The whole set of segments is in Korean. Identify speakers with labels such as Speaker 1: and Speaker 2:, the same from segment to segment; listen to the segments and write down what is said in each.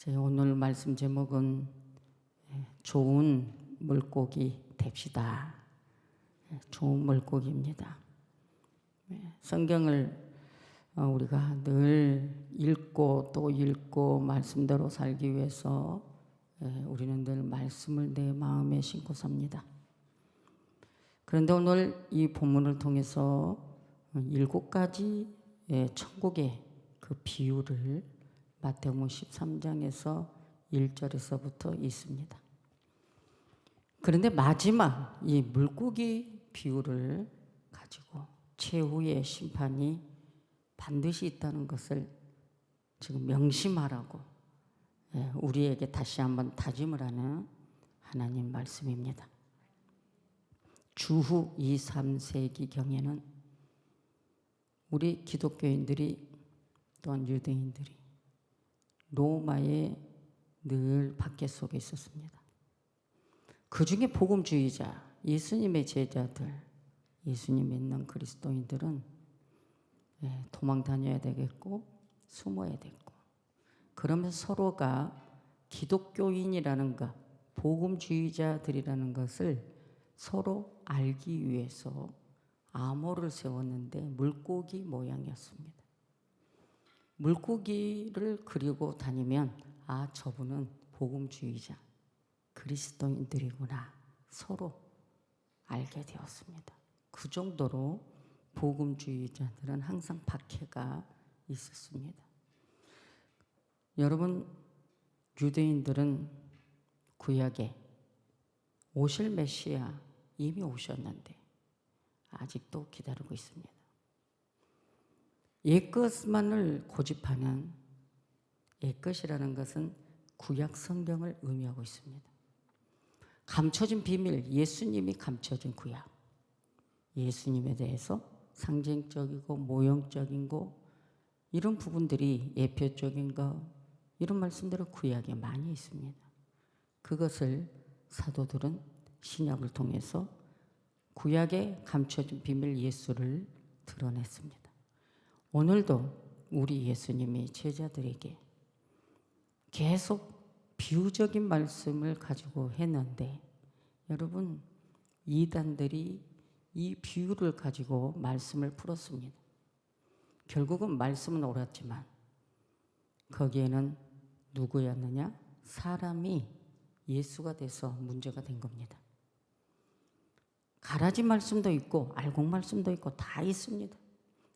Speaker 1: 제 오늘 말씀 제목은 좋은 물고기 됩시다. 좋은 물고기입니다. 성경을 우리가 늘 읽고 또 읽고 말씀대로 살기 위해서 우리는 늘 말씀을 내 마음에 심고 삽니다. 그런데 오늘 이 본문을 통해서 7가지 천국의 그 비유를 마태복음 13장에서 1절에서부터 있습니다. 그런데 마지막 이 물고기 비유를 가지고 최후의 심판이 반드시 있다는 것을 지금 명심하라고 우리에게 다시 한번 다짐을 하는 하나님 말씀입니다. 주후 2, 3세기경에는 우리 기독교인들이 또한 유대인들이 로마의 늘 박해 속에 있었습니다. 그 중에 복음주의자, 예수님의 제자들, 예수님 믿는 그리스도인들은 도망 다녀야 되겠고 숨어야 되고, 그러면서 서로가 기독교인이라는 것, 복음주의자들이라는 것을 서로 알기 위해서 암호를 세웠는데 물고기 모양이었습니다. 물고기를 그리고 다니면 저분은 복음주의자, 그리스도인들이구나 서로 알게 되었습니다. 그 정도로 복음주의자들은 항상 박해가 있었습니다. 여러분, 유대인들은 구약에 오실 메시아 이미 오셨는데 아직도 기다리고 있습니다. 옛것만을 고집하는, 옛것이라는 것은 구약 성경을 의미하고 있습니다. 감춰진 비밀, 예수님이 감춰진 구약, 예수님에 대해서 상징적이고 모형적인 거, 이런 부분들이 예표적인 거, 이런 말씀들은 구약에 많이 있습니다. 그것을 사도들은 신약을 통해서 구약에 감춰진 비밀 예수를 드러냈습니다. 오늘도 우리 예수님이 제자들에게 계속 비유적인 말씀을 가지고 했는데, 여러분, 이단들이 이 비유를 가지고 말씀을 풀었습니다. 결국은 말씀은 옳았지만 거기에는 누구였느냐? 사람이 예수가 돼서 문제가 된 겁니다. 가라지 말씀도 있고 알곡 말씀도 있고 다 있습니다.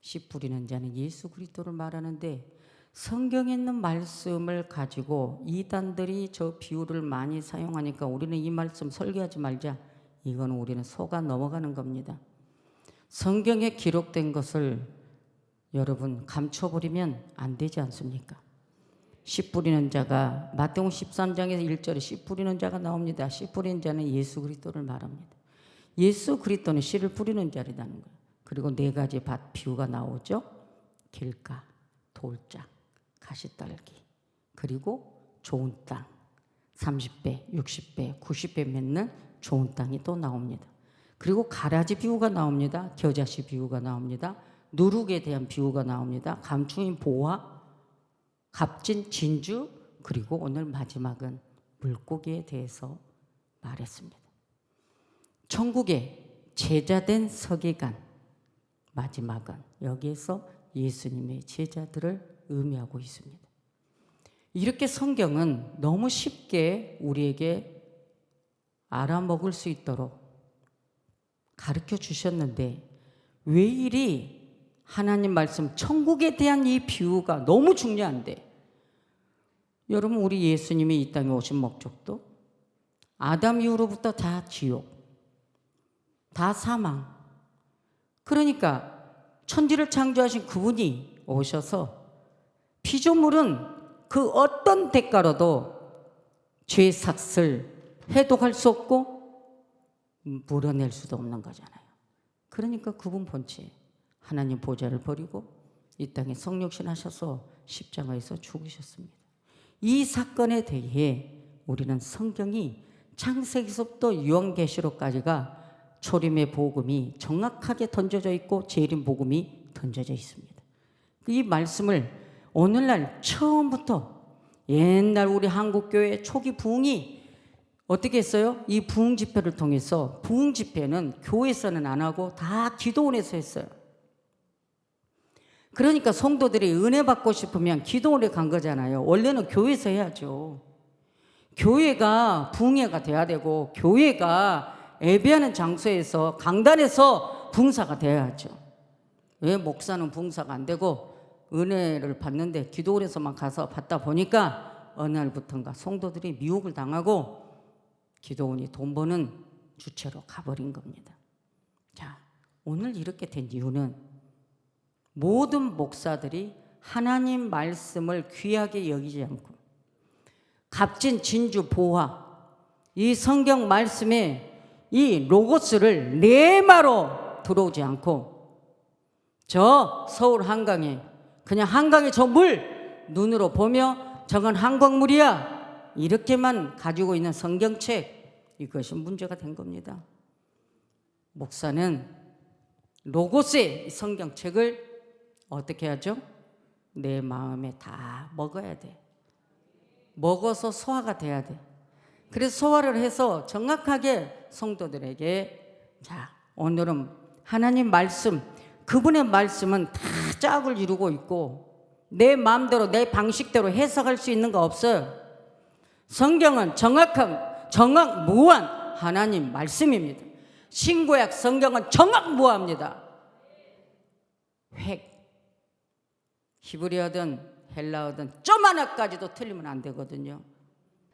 Speaker 1: 씨 뿌리는 자는 예수 그리스도를 말하는데, 성경에 있는 말씀을 가지고 이단들이 저 비유를 많이 사용하니까 우리는 이 말씀 설교하지 말자, 이거는 우리는 속아 넘어가는 겁니다. 성경에 기록된 것을 여러분 감춰버리면 안 되지 않습니까? 씨 뿌리는 자가 마태복음 13장에서 1절에 씨 뿌리는 자가 나옵니다. 씨 뿌리는 자는 예수 그리스도를 말합니다. 예수 그리스도는 씨를 뿌리는 자리라는 거예요. 그리고 4가지 밭 비유가 나오죠. 길가, 돌짝, 가시떨기, 그리고 좋은 땅, 30배, 60배, 90배 맺는 좋은 땅이 또 나옵니다. 그리고 가라지 비유가 나옵니다. 겨자씨 비유가 나옵니다. 누룩에 대한 비유가 나옵니다. 감추인 보화, 값진 진주, 그리고 오늘 마지막은 물고기에 대해서 말했습니다. 천국의 제자된 서기관, 마지막은 여기에서 예수님의 제자들을 의미하고 있습니다. 이렇게 성경은 너무 쉽게 우리에게 알아먹을 수 있도록 가르쳐 주셨는데, 왜 이리 하나님 말씀 천국에 대한 이 비유가 너무 중요한데, 여러분, 우리 예수님이 이 땅에 오신 목적도 아담 이후로부터 다 지옥, 다 사망, 그러니까 천지를 창조하신 그분이 오셔서 피조물은 그 어떤 대가로도 죄 삭을 해독할 수 없고 물어낼 수도 없는 거잖아요. 그러니까 그분 본체 하나님 보좌를 버리고 이 땅에 성육신 하셔서 십자가에서 죽으셨습니다. 이 사건에 대해 우리는 성경이 창세기서부터 요한계시록까지가 초림의 복음이 정확하게 던져져 있고 재림 복음이 던져져 있습니다. 이 말씀을 오늘날 처음부터 옛날 우리 한국교회 초기 부흥이 어떻게 했어요? 이 부흥 집회를 통해서, 부흥 집회는 교회에서는 안 하고 다 기도원에서 했어요. 그러니까 성도들이 은혜 받고 싶으면 기도원에 간 거잖아요. 원래는 교회에서 해야죠. 교회가 부흥회가 돼야 되고, 교회가 예배하는 장소에서, 강단에서 부흥사가 돼야죠. 왜 목사는 부흥사가 안 되고 은혜를 받는데 기도원에서만 가서 받다 보니까 어느 날부터인가 성도들이 미혹을 당하고 기도원이 돈 버는 주체로 가버린 겁니다. 자, 오늘 이렇게 된 이유는 모든 목사들이 하나님 말씀을 귀하게 여기지 않고 값진 진주 보화, 이 성경 말씀에 이 로고스를 내마로 들어오지 않고 저 서울 한강에 그냥 한강에 저 물 눈으로 보며 저건 한강물이야 이렇게만 가지고 있는 성경책, 이것이 문제가 된 겁니다. 목사는 로고스의 성경책을 어떻게 하죠? 내 마음에 다 먹어야 돼. 먹어서 소화가 돼야 돼. 그래서 소화를 해서 정확하게 성도들에게, 자, 오늘은 하나님 말씀, 그분의 말씀은 다 짝을 이루고 있고 내 마음대로 내 방식대로 해석할 수 있는 거 없어요. 성경은 정확무한 하나님 말씀입니다. 신구약 성경은 정확무합니다. 히브리어든 헬라어든 점 하나까지도 틀리면 안 되거든요.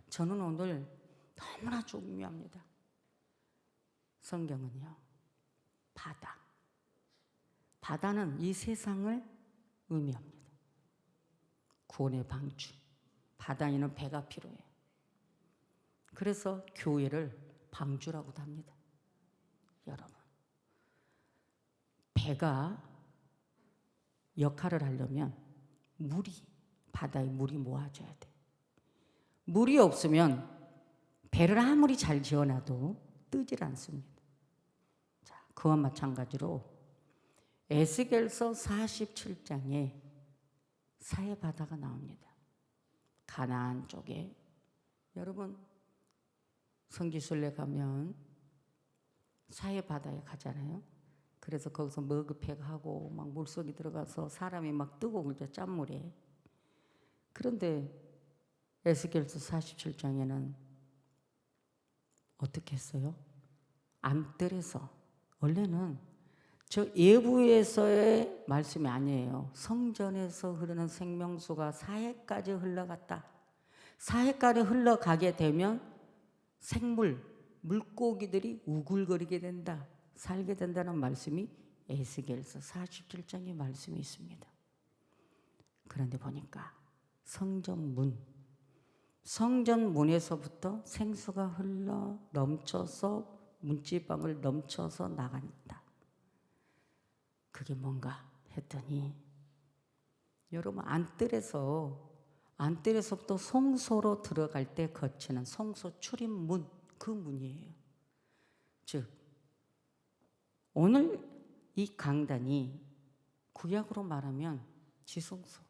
Speaker 1: 저는 오늘 너무나 중요합니다. 성경은요, 바다는 이 세상을 의미합니다. 구원의 방주, 바다에는 배가 필요해요. 그래서 교회를 방주라고도 합니다. 여러분, 배가 역할을 하려면 바다에 물이 모아져야 돼. 물이 없으면 배를 아무리 잘 지어놔도 뜨질 않습니다. 자, 그와 마찬가지로 에스겔서 47장에 사해 바다가 나옵니다. 가나안 쪽에, 여러분 성지순례 가면 사해 바다에 가잖아요. 그래서 거기서 머그팩하고 막 물속에 들어가서 사람이 막 뜨고 그러죠, 짠물에. 그런데 에스겔서 47장에는 어떻게 했어요? 안뜰에서, 원래는 저 예부에서의 말씀이 아니에요. 성전에서 흐르는 생명수가 사해까지 흘러갔다. 사해까지 흘러가게 되면 생물, 물고기들이 우글거리게 된다, 살게 된다는 말씀이 에스겔서 47장의 말씀이 있습니다. 그런데 보니까 성전문에서부터 생수가 흘러 넘쳐서 문지방을 넘쳐서 나간다. 그게 뭔가 했더니, 여러분 안뜰에서부터 성소로 들어갈 때 거치는 성소 출입문, 그 문이에요. 즉 오늘 이 강단이 구약으로 말하면 지성소,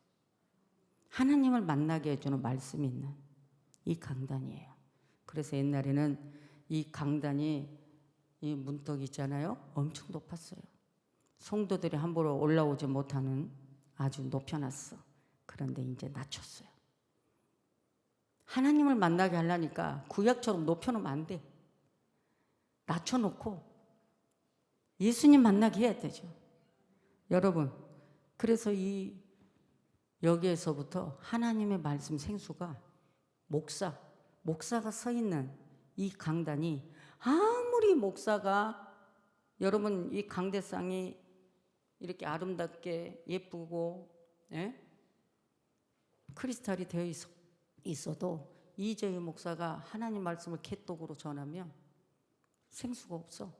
Speaker 1: 하나님을 만나게 해주는 말씀이 있는 이 강단이에요. 그래서 옛날에는 이 강단이, 이 문턱 있잖아요, 엄청 높았어요. 성도들이 함부로 올라오지 못하는, 아주 높여놨어. 그런데 이제 낮췄어요. 하나님을 만나게 하려니까 구약처럼 높여놓으면 안 돼. 낮춰놓고 예수님 만나게 해야 되죠. 여러분, 그래서 여기에서부터 하나님의 말씀 생수가, 목사가 서 있는 이 강단이, 아무리 목사가, 여러분 이 강대상이 이렇게 아름답게 예쁘고 크리스탈이 되어 있어도 이재희 목사가 하나님 말씀을 개떡으로 전하면 생수가 없어.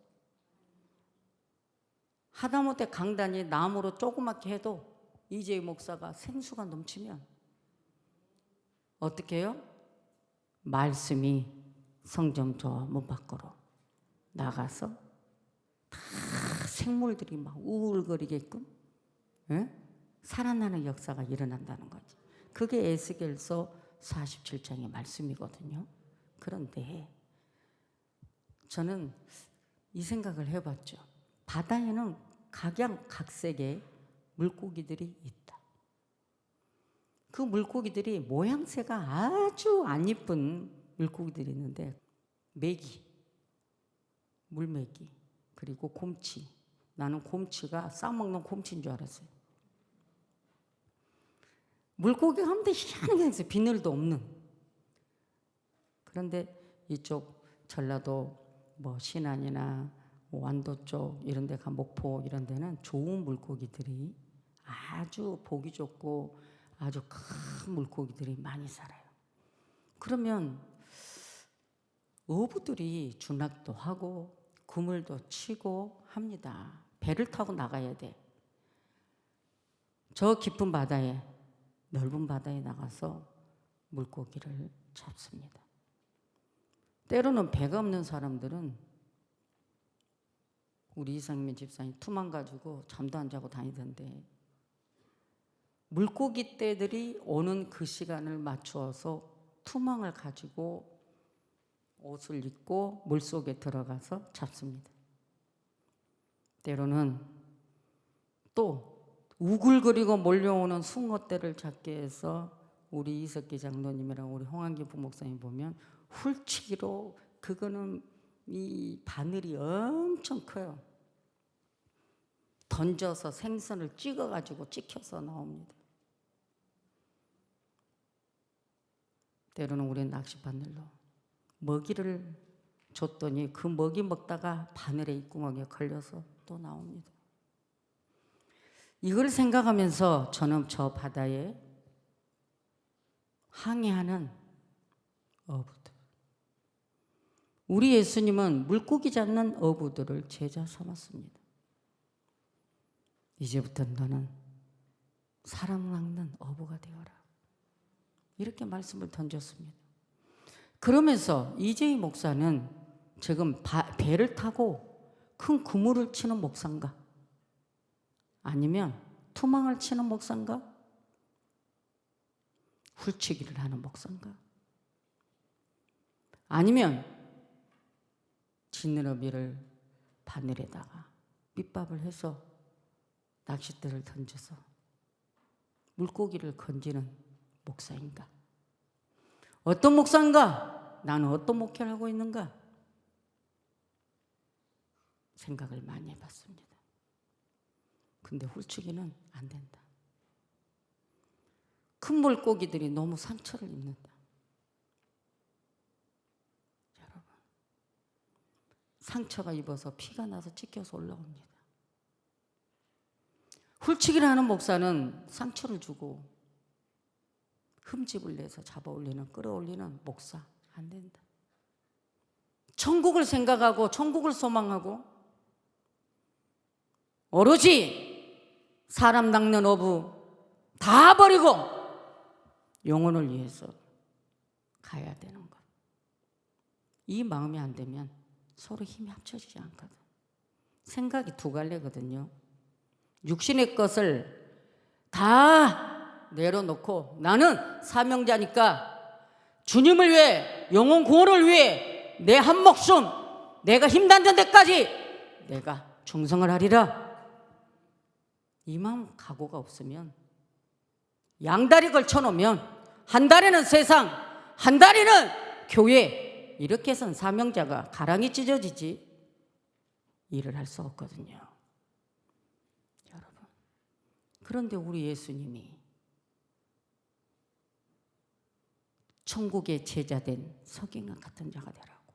Speaker 1: 하다못해 강단이 나무로 조그맣게 해도 이재희 목사가 생수가 넘치면 어떻게 해요? 말씀이 성전 저 문 밖으로 나가서 다 생물들이 막 우울거리게끔 살아나는 역사가 일어난다는 거지. 그게 에스겔서 47장의 말씀이거든요. 그런데 저는 이 생각을 해봤죠. 바다에는 각양각색의 물고기들이 있다. 그 물고기들이 모양새가 아주 안 이쁜 물고기들이 있는데, 메기, 물메기, 그리고 곰치. 나는 곰치가 싸먹는 곰치인 줄 알았어요. 물고기가 한데 희한하게 있어요. 비늘도 없는. 그런데 이쪽 전라도 뭐 신안이나 완도 쪽 이런 데가 목포 이런 데는 좋은 물고기들이 아주 보기 좋고 아주 큰 물고기들이 많이 살아요. 그러면 어부들이 준학도 하고 그물도 치고 합니다. 배를 타고 나가야 돼. 저 깊은 바다에, 넓은 바다에 나가서 물고기를 잡습니다. 때로는 배가 없는 사람들은, 우리 이상민 집사님 투망 가지고 잠도 안 자고 다니던데, 물고기 떼들이 오는 그 시간을 맞추어서 투망을 가지고 옷을 입고 물속에 들어가서 잡습니다. 때로는 또 우글거리고 몰려오는 숭어떼를 잡기 위해서 우리 이석기 장로님이랑 우리 홍한기 부목사님 보면 훌치기로, 그거는 이 바늘이 엄청 커요. 던져서 생선을 찍어가지고 찍혀서 나옵니다. 때로는 우리 낚시바늘로 먹이를 줬더니 그 먹이 먹다가 바늘에 입구멍에 걸려서 또 나옵니다. 이걸 생각하면서 저는 저 바다에 항해하는 어부들, 우리 예수님은 물고기 잡는 어부들을 제자 삼았습니다. 이제부터 너는 사람 낚는 어부가 되어라, 이렇게 말씀을 던졌습니다. 그러면서 이재희 목사는 지금 배를 타고 큰 그물을 치는 목사인가, 아니면 투망을 치는 목사인가, 훌치기를 하는 목사인가, 아니면 지느러미를 바늘에다가 밑밥을 해서 낚싯대를 던져서 물고기를 건지는 목사인가? 어떤 목사인가? 나는 어떤 목회를 하고 있는가? 생각을 많이 해봤습니다. 근데 훌치기는 안 된다. 큰 물고기들이 너무 상처를 입는다. 여러분, 상처가 입어서 피가 나서 찢겨서 올라옵니다. 훌치기를 하는 목사는 상처를 주고 흠집을 내서 잡아 올리는, 끌어올리는 목사 안 된다. 천국을 생각하고 천국을 소망하고 오로지 사람 낚는 어부 다 버리고 영혼을 위해서 가야 되는 것. 이 마음이 안 되면 서로 힘이 합쳐지지 않거든. 생각이 두 갈래거든요. 육신의 것을 다 내려놓고 나는 사명자니까 주님을 위해, 영혼 구원을 위해 내 한 목숨, 내가 힘닿는 데까지 내가 충성을 하리라. 이 마음 각오가 없으면, 양다리 걸쳐놓으면 한 다리는 세상, 한 다리는 교회, 이렇게 해서는 사명자가 가랑이 찢어지지 일을 할 수 없거든요. 여러분, 그런데 우리 예수님이 천국의 제자된 서기관 같은 자가 되라고,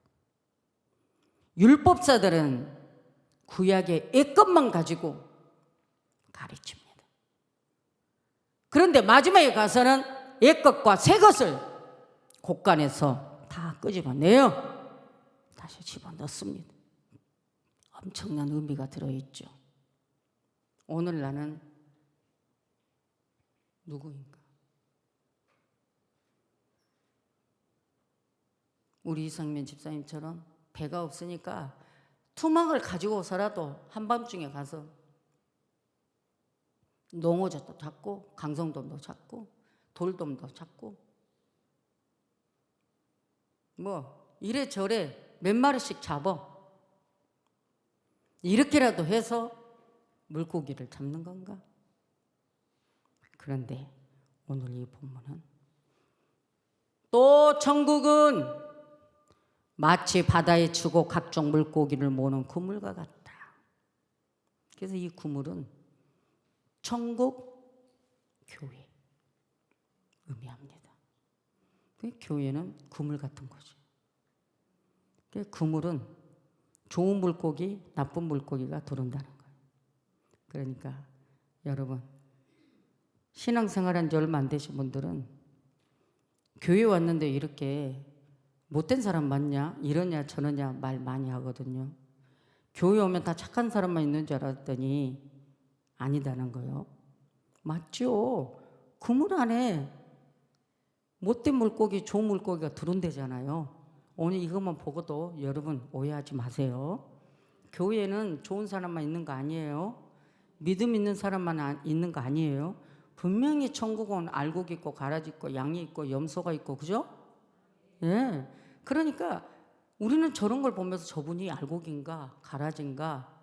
Speaker 1: 율법사들은 구약의 애것만 가지고 가르칩니다. 그런데 마지막에 가서는 옛것과 새것을 곳간에서 다 끄집어내요. 다시 집어넣습니다. 엄청난 의미가 들어있죠. 오늘 나는 누구인가? 우리 이상민 집사님처럼 배가 없으니까 투망을 가지고 오서라도 한밤중에 가서 농어젓도 잡고 강성돔도 잡고 돌돔도 잡고 뭐 이래저래 몇 마리씩 잡아. 이렇게라도 해서 물고기를 잡는 건가? 그런데 오늘 이 본문은 또 천국은 마치 바다에 치고 각종 물고기를 모는 그물과 같다. 그래서 이 그물은 천국 교회 의미합니다. 교회는 그물 같은 거죠. 그물은 좋은 물고기, 나쁜 물고기가 들어온다는 거예요. 그러니까 여러분, 신앙생활한 지 얼마 안 되신 분들은 교회 왔는데 이렇게 못된 사람 많냐, 이러냐 저러냐 말 많이 하거든요. 교회 오면 다 착한 사람만 있는 줄 알았더니 아니다는 거예요. 맞죠? 그물 안에 못된 물고기, 좋은 물고기가 들어온대잖아요. 오늘 이것만 보고도 여러분 오해하지 마세요. 교회는 좋은 사람만 있는 거 아니에요. 믿음 있는 사람만 있는 거 아니에요. 분명히 천국은 알곡이 있고 가라지 있고 양이 있고 염소가 있고, 그죠? 예. 그러니까 우리는 저런 걸 보면서 저분이 알곡인가 가라지인가,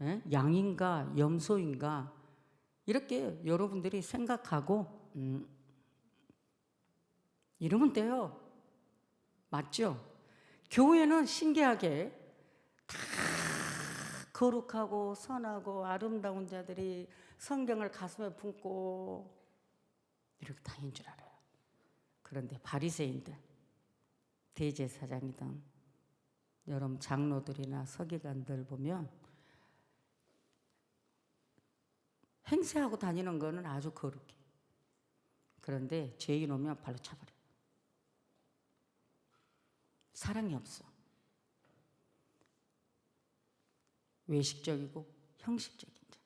Speaker 1: 예? 양인가 염소인가 이렇게 여러분들이 생각하고 이러면 돼요. 맞죠? 교회는 신기하게 다 거룩하고 선하고 아름다운 자들이 성경을 가슴에 품고 이렇게 다닌 줄 알아요. 그런데 바리새인들, 대제사장이든 여러분 장로들이나 서기관들 보면 행세하고 다니는 거는 아주 거룩해. 그런데 죄인 오면 발로 차버려. 사랑이 없어. 외식적이고 형식적인 자.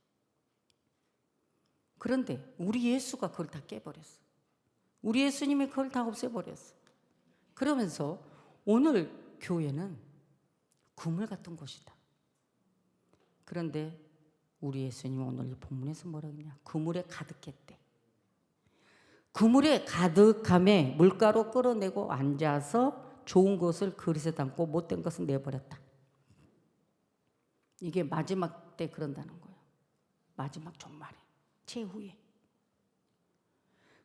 Speaker 1: 그런데 우리 예수가 그걸 다 깨버렸어. 우리 예수님이 그걸 다 없애버렸어. 그러면서 오늘 교회는 그물 같은 곳이다. 그런데 우리 예수님은 오늘 이 본문에서 뭐라고 했냐? 그물에 가득했대. 그물에 가득함에 물가로 끌어내고 앉아서 좋은 것을 그릇에 담고 못된 것은 내버렸다. 이게 마지막 때 그런다는 거예요. 마지막 종말에, 최후에.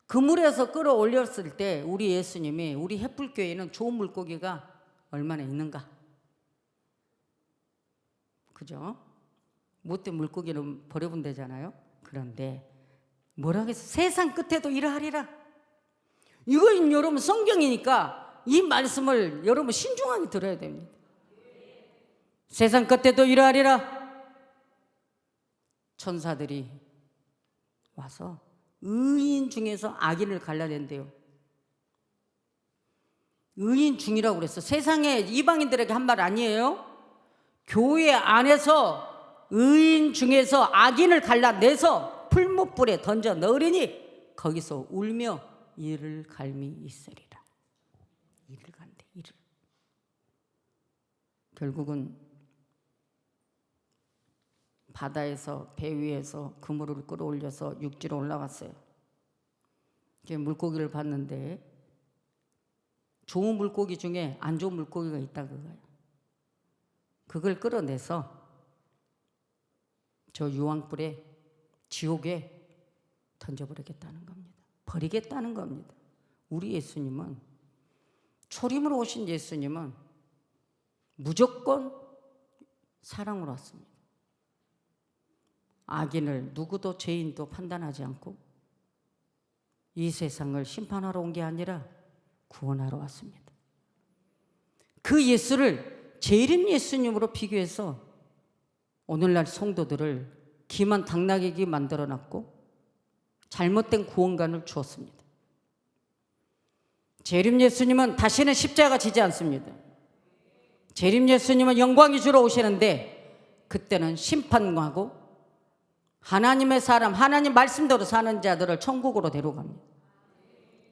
Speaker 1: 그물에서 끌어올렸을 때 우리 예수님이, 우리 햇불교회는 좋은 물고기가 얼마나 있는가? 그죠? 못된 물고기는 버려본대잖아요. 그런데 뭐라고 해서 세상 끝에도 이러하리라. 이거 여러분 성경이니까 이 말씀을 여러분 신중하게 들어야 됩니다. 세상 끝에도 이러하리라. 천사들이 와서 의인 중에서 악인을 갈라낸대요. 의인 중이라고 그랬어. 세상에 이방인들에게 한 말 아니에요. 교회 안에서 의인 중에서 악인을 갈라내서 풀무불에 던져 넣으리니 거기서 울며 이를 갈미 있으리라. 이를 간대, 이를. 결국은 바다에서, 배 위에서 그물을 끌어올려서 육지로 올라갔어요. 이제 물고기를 봤는데 좋은 물고기 중에 안 좋은 물고기가 있다 그거예요. 그걸 끌어내서 저 유황불에, 지옥에 던져버리겠다는 겁니다. 버리겠다는 겁니다. 우리 예수님은, 초림으로 오신 예수님은 무조건 사랑으로 왔습니다. 악인을 누구도, 죄인도 판단하지 않고 이 세상을 심판하러 온 게 아니라 구원하러 왔습니다. 그 예수를 재림 예수님으로 비교해서 오늘날 성도들을 기만 당나귀게 만들어놨고 잘못된 구원관을 주었습니다. 재림 예수님은 다시는 십자가 지지 않습니다. 재림 예수님은 영광이 주러 오시는데 그때는 심판하고 하나님의 사람, 하나님 말씀대로 사는 자들을 천국으로 데려갑니다.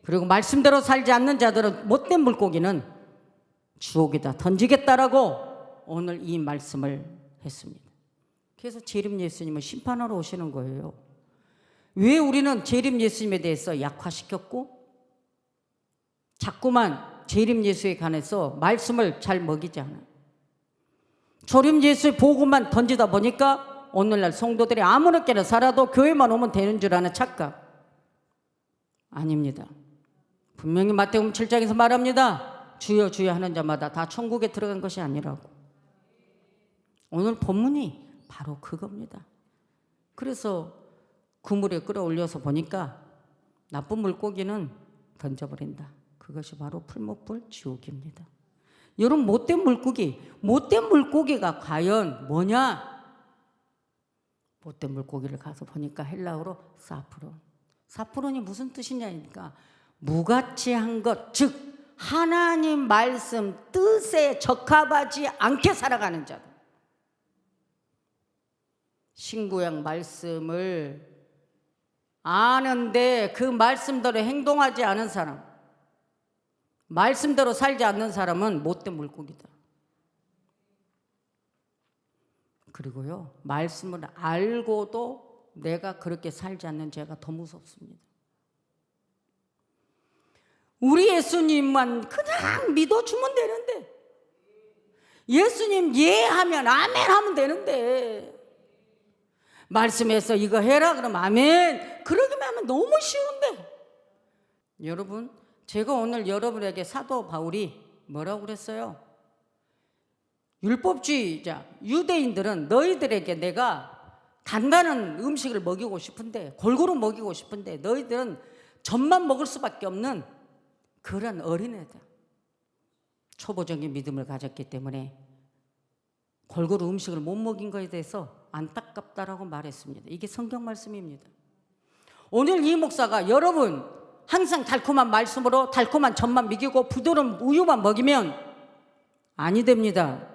Speaker 1: 그리고 말씀대로 살지 않는 자들은, 못된 물고기는 지옥에다 던지겠다라고 오늘 이 말씀을 했습니다. 그래서 재림 예수님은 심판하러 오시는 거예요. 왜 우리는 재림 예수님에 대해서 약화시켰고 자꾸만 재림 예수에 관해서 말씀을 잘 먹이지 않아요. 조림 예수의 복음만 던지다 보니까 오늘날 성도들이 아무렇게나 살아도 교회만 오면 되는 줄 아는 착각. 아닙니다. 분명히 마태복음 7장에서 말합니다. 주여 주여 하는 자마다 다 천국에 들어간 것이 아니라고. 오늘 본문이 바로 그겁니다. 그래서 그물에 끌어올려서 보니까 나쁜 물고기는 던져버린다. 그것이 바로 풀목불 지옥입니다. 여러분, 못된 물고기가 과연 뭐냐? 못된 물고기를 가서 보니까 헬라어로 사프론이 무슨 뜻이냐니까 무가치한 것, 즉 하나님 말씀 뜻에 적합하지 않게 살아가는 자들. 신구약 말씀을 아는데 그 말씀대로 행동하지 않은 사람, 말씀대로 살지 않는 사람은 못된 물고기다. 그리고요, 말씀을 알고도 내가 그렇게 살지 않는 죄가 더 무섭습니다. 우리 예수님만 그냥 믿어주면 되는데, 예수님 예 하면 아멘 하면 되는데, 말씀에서 이거 해라 그러면 아멘 그러기만 하면 너무 쉬운데. 여러분, 제가 오늘 여러분에게 사도 바울이 뭐라고 그랬어요? 율법주의자 유대인들은 너희들에게 내가 단단한 음식을 먹이고 싶은데, 골고루 먹이고 싶은데 너희들은 젖만 먹을 수밖에 없는 그런 어린애들, 초보적인 믿음을 가졌기 때문에 골고루 음식을 못 먹인 것에 대해서 안타깝다라고 말했습니다. 이게 성경 말씀입니다. 오늘 이 목사가 여러분 항상 달콤한 말씀으로 달콤한 젖만 먹이고 부드러운 우유만 먹이면 아니 됩니다.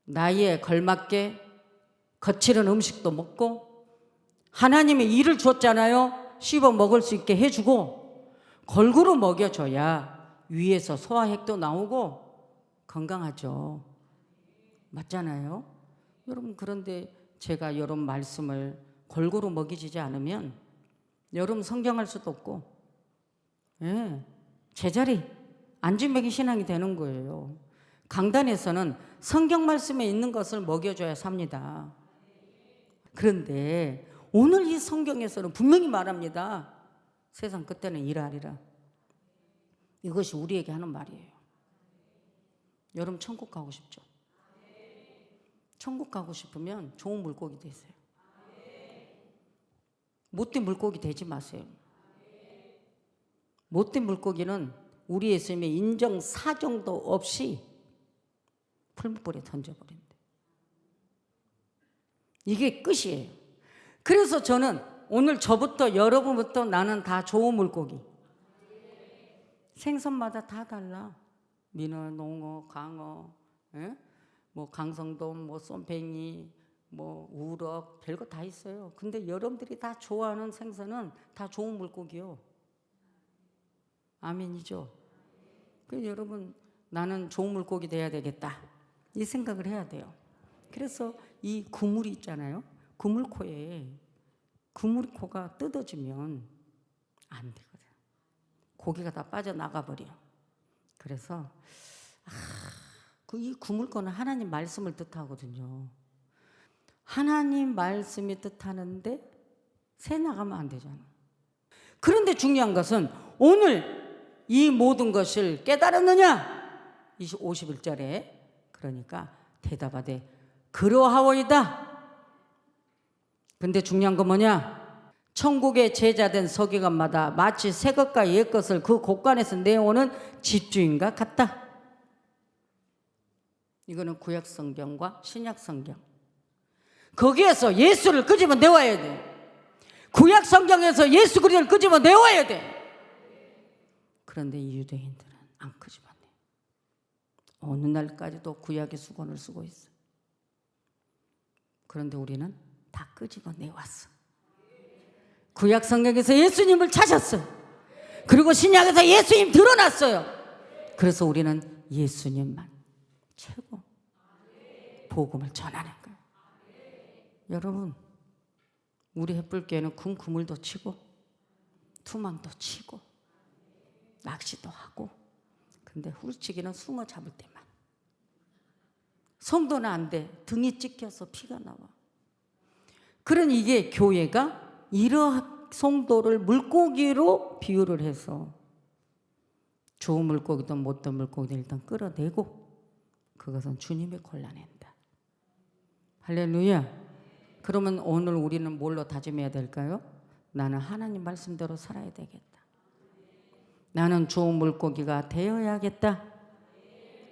Speaker 1: 나이에 걸맞게 거칠은 음식도 먹고 하나님의 일을 줬잖아요. 씹어 먹을 수 있게 해주고 골고루 먹여줘야 위에서 소화핵도 나오고 건강하죠. 맞잖아요. 여러분, 그런데 제가 여러분 말씀을 골고루 먹이지 않으면 여러분 성경할 수도 없고, 제자리 안진뱅이 신앙이 되는 거예요. 강단에서는 성경 말씀에 있는 것을 먹여줘야 삽니다. 그런데 오늘 이 성경에서는 분명히 말합니다. 세상 끝에는 일하리라. 이것이 우리에게 하는 말이에요. 여러분, 천국 가고 싶죠? 천국 가고 싶으면 좋은 물고기 되세요. 못된 물고기 되지 마세요. 못된 물고기는 우리 예수님의 인정 사정도 없이 풀무불에 던져버린대. 이게 끝이에요. 그래서 저는 오늘 저부터 여러분부터 나는 다 좋은 물고기. 생선마다 다 달라. 민어, 농어, 강어, 뭐 강성돔, 뭐 쏨팽이, 뭐 우럭, 별거 다 있어요. 근데 여러분들이 다 좋아하는 생선은 다 좋은 물고기요. 아멘이죠. 그래서 여러분, 나는 좋은 물고기 돼야 되겠다, 이 생각을 해야 돼요. 그래서 이 그물이 있잖아요. 그물코에 그물코가 뜯어지면 안 되거든. 고기가 다 빠져나가 버려. 그래서 이 그물코는 하나님 말씀을 뜻하거든요. 하나님 말씀이 뜻하는데 새 나가면 안 되잖아. 그런데 중요한 것은 오늘 이 모든 것을 깨달았느냐? 51절에 그러니까 대답하되 그러하오이다. 근데 중요한 건 뭐냐? 천국의 제자된 서기관마다 마치 새 것과 옛 것을 그 곳간에서 내오는 집주인과 같다. 이거는 구약 성경과 신약 성경. 거기에서 예수를 끄집어 내와야 돼. 구약 성경에서 예수 그리스도를 끄집어 내와야 돼. 그런데 이 유대인들은 안 끄집어내. 어느 날까지도 구약의 수건을 쓰고 있어. 그런데 우리는 다 끄집어 내왔어. 구약 성경에서 예수님을 찾았어요. 그리고 신약에서 예수님 드러났어요. 그래서 우리는 예수님만 최고 복음을 전하는 거예요. 여러분, 우리 햇불교회는 그물도 치고 투망도 치고 낚시도 하고. 근데 후르치기는 숭어 잡을 때만. 성도는 안 돼. 등이 찢겨서 피가 나와. 그러니 이게 교회가 이러한 성도를 물고기로 비유를 해서 좋은 물고기든 못된 물고기든 일단 끌어내고 그것은 주님이 골라낸다. 할렐루야. 그러면 오늘 우리는 뭘로 다짐해야 될까요? 나는 하나님 말씀대로 살아야 되겠다. 나는 좋은 물고기가 되어야겠다.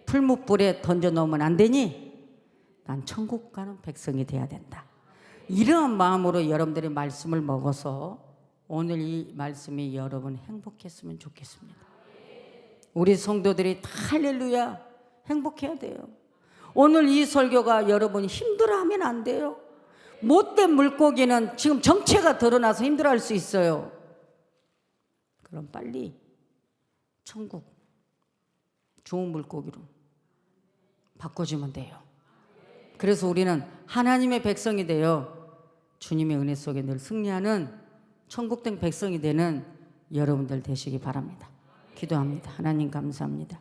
Speaker 1: 풀무불에 던져놓으면 안 되니? 난 천국 가는 백성이 돼야 된다. 이러한 마음으로 여러분들이 말씀을 먹어서 오늘 이 말씀이 여러분 행복했으면 좋겠습니다. 우리 성도들이 다 할렐루야 행복해야 돼요. 오늘 이 설교가 여러분이 힘들어하면 안 돼요. 못된 물고기는 지금 정체가 드러나서 힘들어할 수 있어요. 그럼 빨리 천국 좋은 물고기로 바꿔주면 돼요. 그래서 우리는 하나님의 백성이 되어 주님의 은혜 속에 늘 승리하는 천국된 백성이 되는 여러분들 되시기 바랍니다. 기도합니다. 하나님 감사합니다.